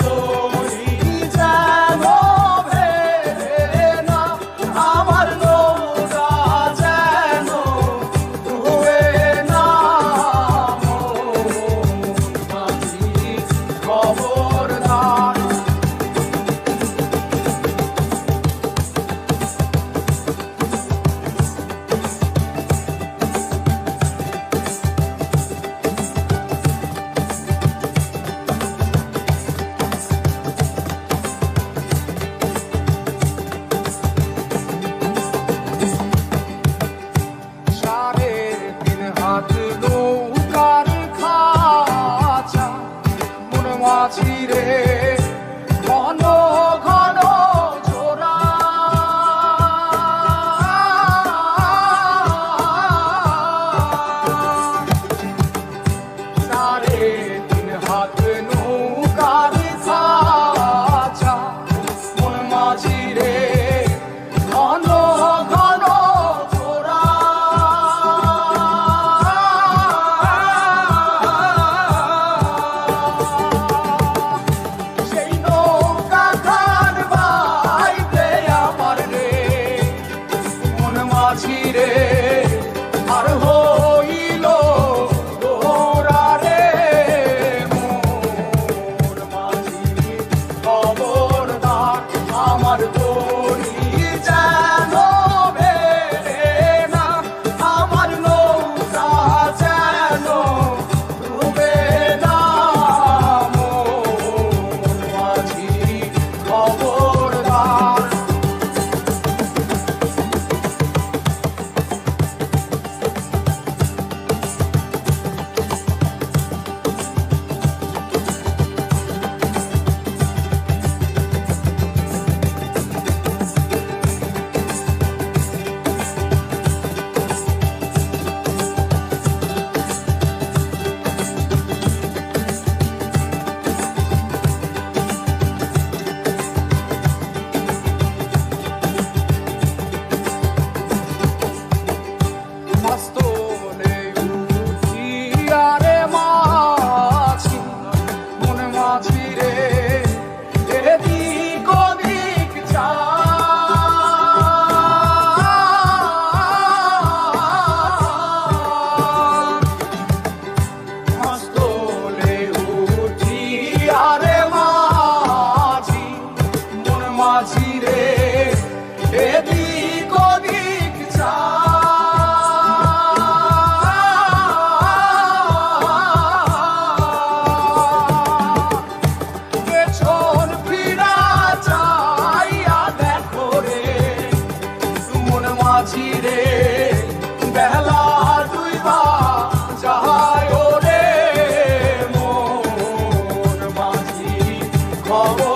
তরি যেন ভেড়ে না, আমার নৌকা যেন ডুবে না। মাঝি খবরদার। নৌকার খাঁচা মন মাঝি রে, ঘন ঘন জোড়া। সাড়ে তিন হাত নৌকার খাঁচা মন মাঝি রে, ঘন ঘন জোড়া। রে আর হইল তোরা রে, মোর মাঝি খবরদার। আমার তরি যেন ভেড়ে না, আমার নৌকা যেন ডুবে না। মোর মাঝি খবরদার। মস্তলে উঠিয়ারে মাঝি মন মাঝি রে, এদিক ওদিক মস্তলে উঠিয়ারে মাঝি মন মাঝি রে, এদিক ওদিক পেছন ফিরা চাইয়া দেখো রে, মন মাঝি রে, বেলা ডুইবা যায় রে। মোর মাঝি খবর